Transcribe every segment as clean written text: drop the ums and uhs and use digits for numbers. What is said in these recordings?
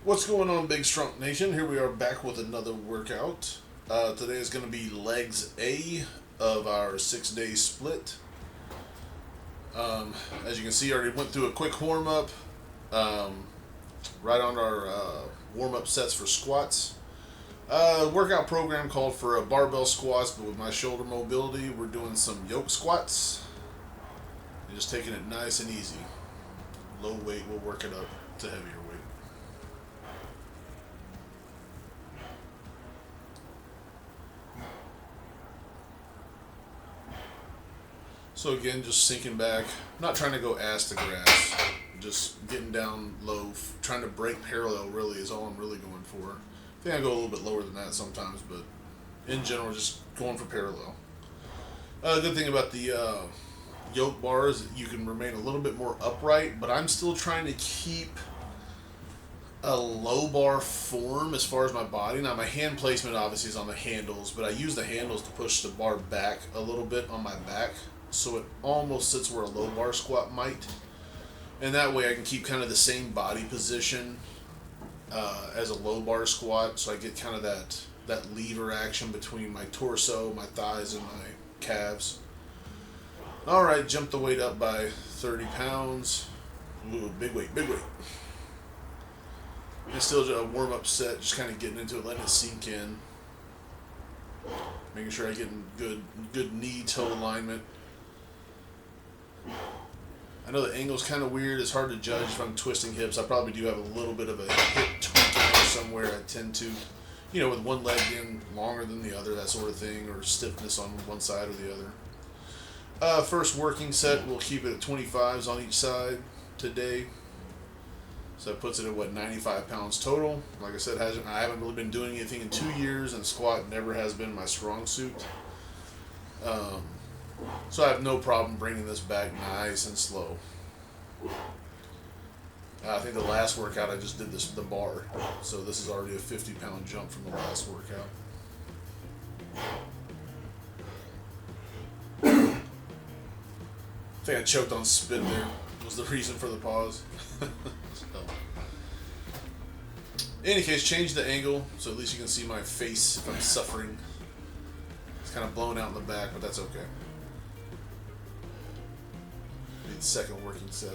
What's going on, Big Strong Nation? Here we are back with another workout. Today is going to be legs A of our 6-day split. As you can see, I already went through a quick warm up right on our warm up sets for squats. Workout program called for barbell squats, but with my shoulder mobility, we're doing some yoke squats. And just taking it nice and easy. Low weight, we'll work it up to heavier weight. So again, just sinking back, not trying to go ass to grass, just getting down low, trying to break parallel really is all I'm really going for. I think I go a little bit lower than that sometimes, but in general, just going for parallel. Good thing about the yoke bar is that you can remain a little bit more upright, but I'm still trying to keep a low bar form as far as my body. Now my hand placement obviously is on the handles, but I use the handles to push the bar back a little bit on my back, so it almost sits where a low bar squat might, and that way I can keep kind of the same body position as a low bar squat, so I get kind of that lever action between my torso, my thighs, and my calves. Alright, jump the weight up by 30 pounds. Ooh, big weight, big weight. And still a warm-up set, just kind of getting into it, letting it sink in. Making sure I get in good knee-toe alignment. I know the angle's kind of weird. It's hard to judge if I'm twisting hips. I probably do have a little bit of a hip tweak somewhere. I tend to, with one leg being longer than the other, that sort of thing, or stiffness on one side or the other. First working set, we'll keep it at 25s on each side today. So that puts it at 95 pounds total. Like I said, I haven't really been doing anything in 2 years, and squat never has been my strong suit. So I have no problem bringing this back nice and slow. I think the last workout I just did this with the bar, so this is already a 50-pound jump from the last workout. I think I choked on spit there. Was the reason for the pause. In any case, change the angle so at least you can see my face if I'm suffering. It's kind of blown out in the back, but that's okay. Need second working set.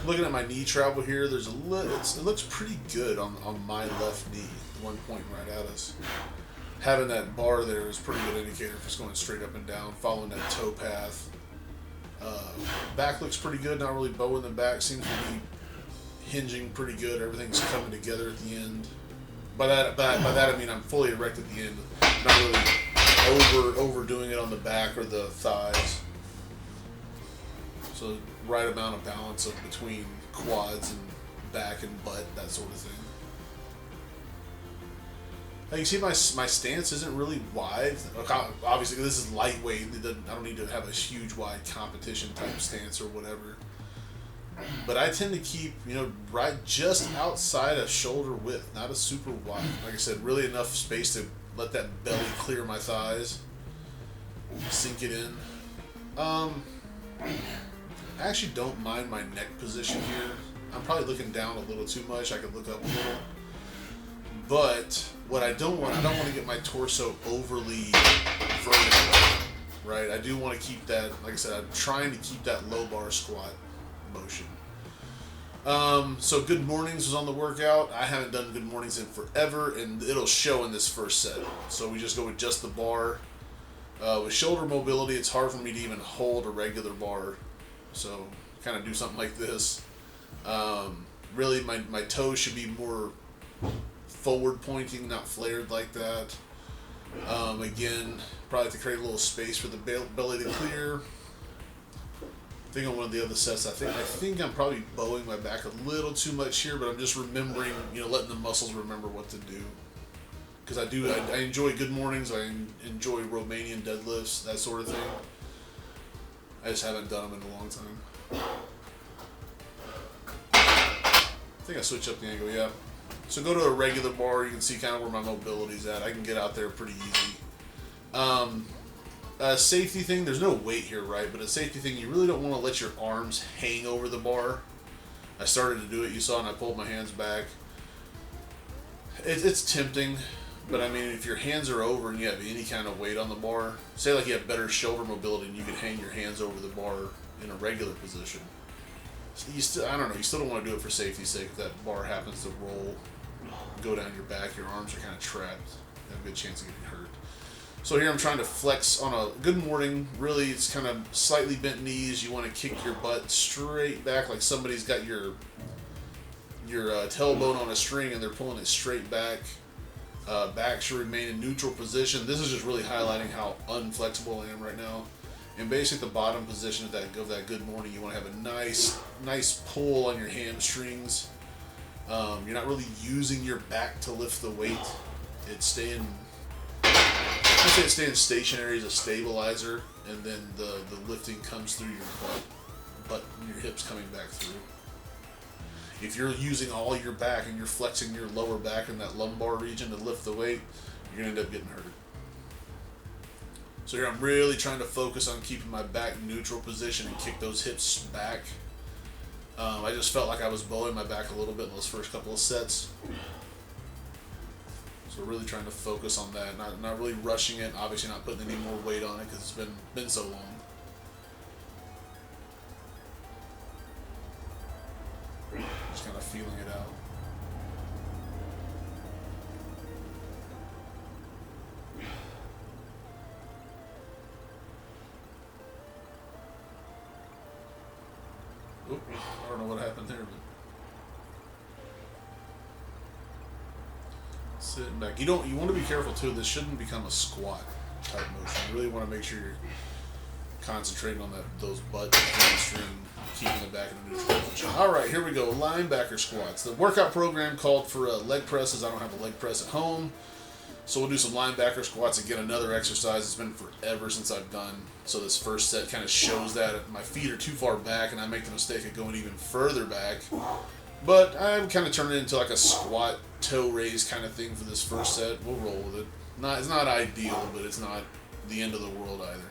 Looking at my knee travel here, it looks pretty good on my left knee. The one pointing right at us. Having that bar there is a pretty good indicator if it's going straight up and down, following that toe path. Back looks pretty good, not really bowing the back, seems to be hinging pretty good, everything's coming together at the end. By that I mean I'm fully erect at the end, not really overdoing it on the back or the thighs. So right amount of balance between quads and back and butt, that sort of thing. Now you see my stance isn't really wide. Obviously this is lightweight. I don't need to have a huge wide competition type stance or whatever. But I tend to keep, right just outside of shoulder width, not a super wide. Like I said, really enough space to let that belly clear my thighs, sink it in. I actually don't mind my neck position here. I'm probably looking down a little too much. I could look up a little. But what I don't want to get my torso overly vertical, right? I do want to keep that, like I said, I'm trying to keep that low bar squat motion. So good mornings was on the workout. I haven't done good mornings in forever, and it'll show in this first set. So we just go with just the bar. With shoulder mobility, it's hard for me to even hold a regular bar. So kind of do something like this. Really, my toes should be more forward pointing, not flared like that. Again, probably have to create a little space for the belly to clear. I think on one of the other sets, I think I'm probably bowing my back a little too much here, but I'm just remembering, letting the muscles remember what to do. Because I enjoy good mornings, I enjoy Romanian deadlifts, that sort of thing. I just haven't done them in a long time. I think I switched up the angle, yeah. So go to a regular bar, you can see kind of where my mobility's at. I can get out there pretty easy. Safety thing, there's no weight here, right? But a safety thing, you really don't want to let your arms hang over the bar. I started to do it, you saw, and I pulled my hands back. It's tempting, but I mean, if your hands are over and you have any kind of weight on the bar, say like you have better shoulder mobility and you could hang your hands over the bar in a regular position. You still, I don't know, you still don't want to do it for safety's sake. If that bar happens to roll, go down your back, your arms are kind of trapped. You have a good chance of getting hurt. So here I'm trying to flex on a good morning. Really, it's kind of slightly bent knees. You want to kick your butt straight back like somebody's got your tailbone on a string and they're pulling it straight back. Back should remain in neutral position. This is just really highlighting how unflexible I am right now. And basically the bottom position of that good morning, you want to have a nice pull on your hamstrings. You're not really using your back to lift the weight. It's staying stationary as a stabilizer, and then the lifting comes through your butt and your hips coming back through. If you're using all your back and you're flexing your lower back in that lumbar region to lift the weight, you're going to end up getting hurt. So here I'm really trying to focus on keeping my back neutral position and kick those hips back. I just felt like I was bowing my back a little bit in those first couple of sets. So really trying to focus on that, not really rushing it, obviously not putting any more weight on it because it's been so long. Just kind of feeling it out. Oop, I don't know what happened there, but sitting back. You want to be careful too. This shouldn't become a squat type motion. You really want to make sure you're concentrating on those butt hamstring, keeping the back in a neutral position. All right, here we go. Linebacker squats. The workout program called for leg presses. I don't have a leg press at home, so we'll do some linebacker squats. Again, another exercise. It's been forever since I've done. So this first set kind of shows that my feet are too far back, and I make the mistake of going even further back. But I'm kind of turning it into like a squat toe raise kind of thing for this first set. We'll roll with it. It's not ideal, but it's not the end of the world either.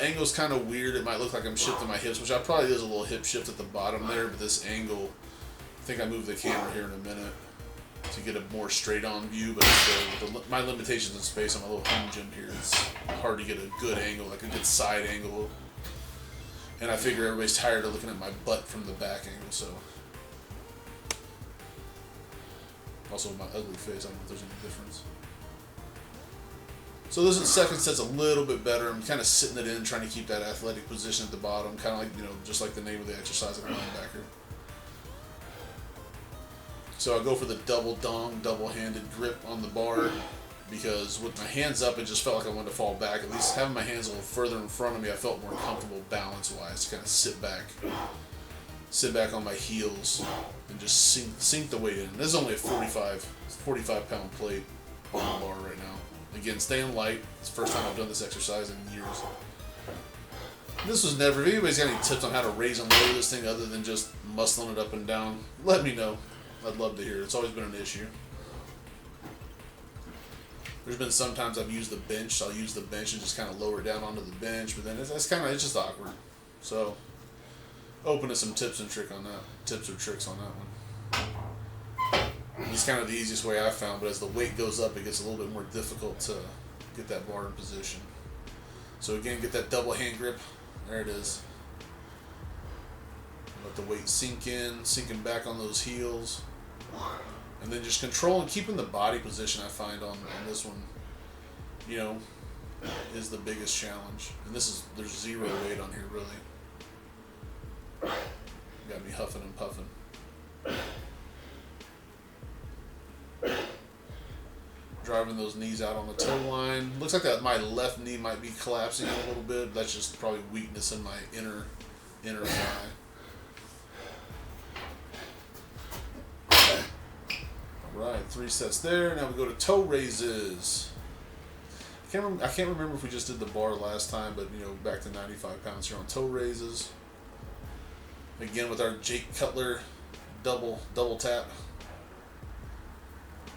Angle's kind of weird. It might look like I'm shifting my hips, which I probably is a little hip shift at the bottom there, but this angle, I think I moved the camera here in a minute to get a more straight-on view, but with my limitations in space, I'm a little home gym here. It's hard to get a good angle, like a good side angle. And I figure everybody's tired of looking at my butt from the back angle, so. Also, my ugly face, I don't know if there's any difference. So this second set's a little bit better. I'm kind of sitting it in, trying to keep that athletic position at the bottom, kind of like, just like the name of the exercise of a linebacker. So I go for the double dong, double-handed grip on the bar, because with my hands up, it just felt like I wanted to fall back. At least having my hands a little further in front of me, I felt more comfortable balance-wise to kind of sit back on my heels and just sink the weight in. This is only a 45-pound plate on the bar right now. Again, staying light. It's the first time I've done this exercise in years. This was never, if anybody's got any tips on how to raise and lower this thing other than just muscling it up and down, let me know. I'd love to hear it. It's always been an issue. There's been sometimes I've used the bench, so I'll use the bench and just kind of lower it down onto the bench, but then it's just awkward. So, open to some tips or tricks on that one. It's kind of the easiest way I've found, but as the weight goes up, it gets a little bit more difficult to get that bar in position. So again, get that double hand grip. There it is. Let the weight sink in, sinking back on those heels. And then just controlling, keeping the body position, I find on this one, is the biggest challenge. And there's zero weight on here, really. Got me huffing and puffing. Driving those knees out on the toe line. Looks like that my left knee might be collapsing a little bit. That's just probably weakness in my inner thigh. Alright, 3 sets there. Now we go to toe raises. I can't remember if we just did the bar last time, but back to 95 pounds here on toe raises. Again with our Jake Cutler double tap.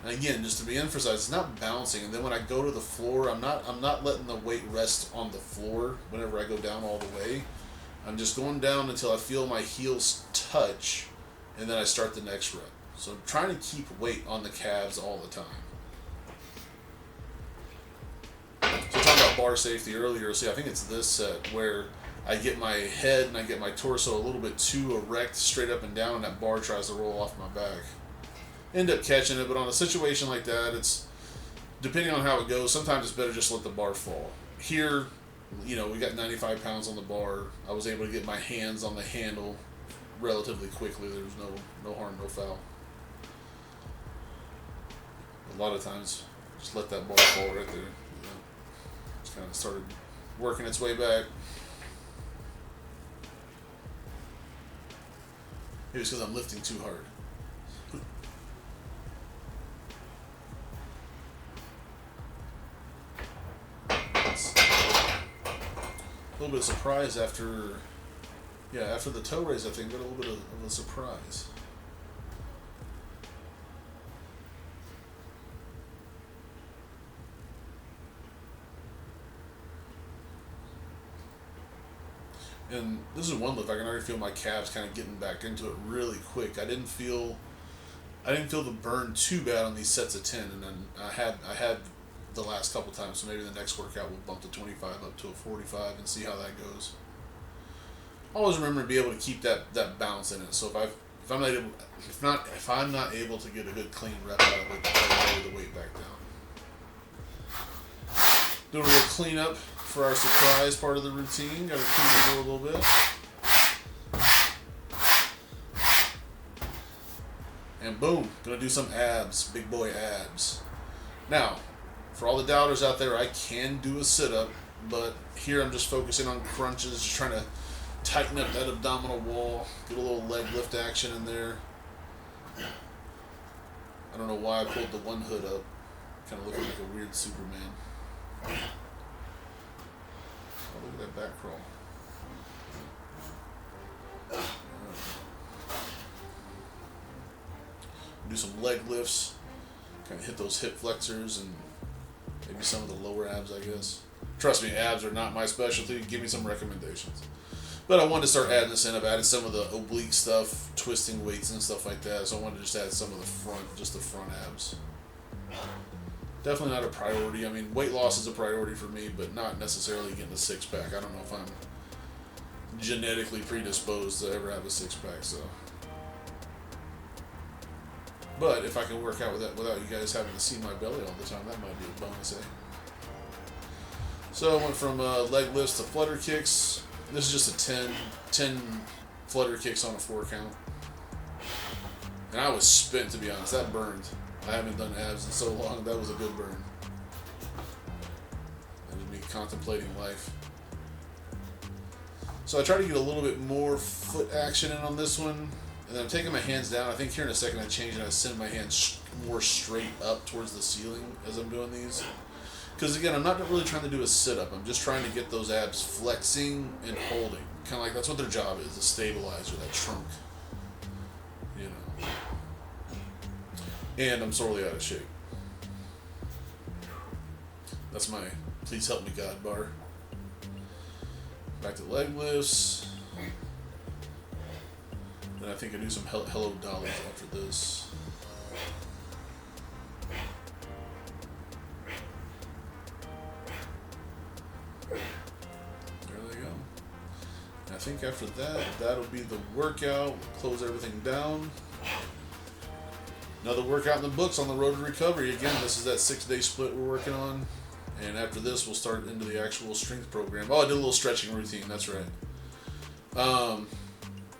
And again, just to be emphasized, it's not bouncing. And then when I go to the floor, I'm not letting the weight rest on the floor whenever I go down all the way. I'm just going down until I feel my heels touch, and then I start the next rep. So I'm trying to keep weight on the calves all the time. So talking about bar safety earlier, see, I think it's this set where I get my head and I get my torso a little bit too erect, straight up and down, and that bar tries to roll off my back. End up catching it, but on a situation like that, it's depending on how it goes, sometimes it's better just let the bar fall. Here, we got 95 pounds on the bar. I was able to get my hands on the handle relatively quickly. There was no harm, no foul. A lot of times, just let that bar fall right there. Just kind of started working its way back. Maybe it's because I'm lifting too hard. A little bit of surprise after the toe raise, I think, got a little bit of a surprise. And this is one lift I can already feel my calves kind of getting back into it really quick. I didn't feel the burn too bad on these sets of 10, and then I had the last couple times, so maybe the next workout we'll bump the 25 up to a 45 and see how that goes. Always remember to be able to keep that bounce in it. So if I'm not able to get a good clean rep out of it, I'll lower the weight back down. Doing a little cleanup for our surprise part of the routine. Got to clean it a little bit. And boom, gonna do some abs, big boy abs. Now, for all the doubters out there, I can do a sit-up, but here I'm just focusing on crunches, just trying to tighten up that abdominal wall, get a little leg lift action in there. I don't know why I pulled the one hood up, kind of looking like a weird Superman. Oh, look at that back crawl. Do some leg lifts, kind of hit those hip flexors and maybe some of the lower abs, I guess. Trust me, abs are not my specialty. Give me some recommendations. But I wanted to start adding this in. I've added some of the oblique stuff, twisting weights and stuff like that. So I wanted to just add some of the front abs. Definitely not a priority. I mean, weight loss is a priority for me, but not necessarily getting a six-pack. I don't know if I'm genetically predisposed to ever have a six-pack, so. But if I can work out with that without you guys having to see my belly all the time, that might be a bonus, eh? So I went from leg lifts to flutter kicks. This is just a 10 flutter kicks on a 4 count. And I was spent, to be honest. That burned. I haven't done abs in so long. That was a good burn. That was me contemplating life. So I try to get a little bit more foot action in on this one. And then I'm taking my hands down. I think here in a second I change and I send my hands more straight up towards the ceiling as I'm doing these. Because again, I'm not really trying to do a sit-up. I'm just trying to get those abs flexing and holding. Kind of like that's what their job is, the stabilizer, that trunk. You know. And I'm sorely out of shape. That's my please help me God bar. Back to leg lifts. Then I think I do some hello dollies after this. There they go. And I think after that, that'll be the workout. Close everything down. Another workout in the books on the road to recovery. Again, this is that 6-day split we're working on. And after this, we'll start into the actual strength program. Oh, I did a little stretching routine. That's right.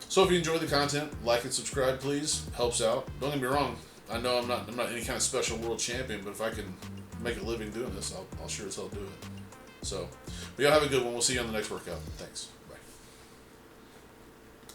So if you enjoy the content, like and subscribe, please. Helps out. Don't get me wrong. I know I'm not any kind of special world champion, but if I can make a living doing this, I'll sure as hell do it. So, but y'all have a good one. We'll see you on the next workout. Thanks.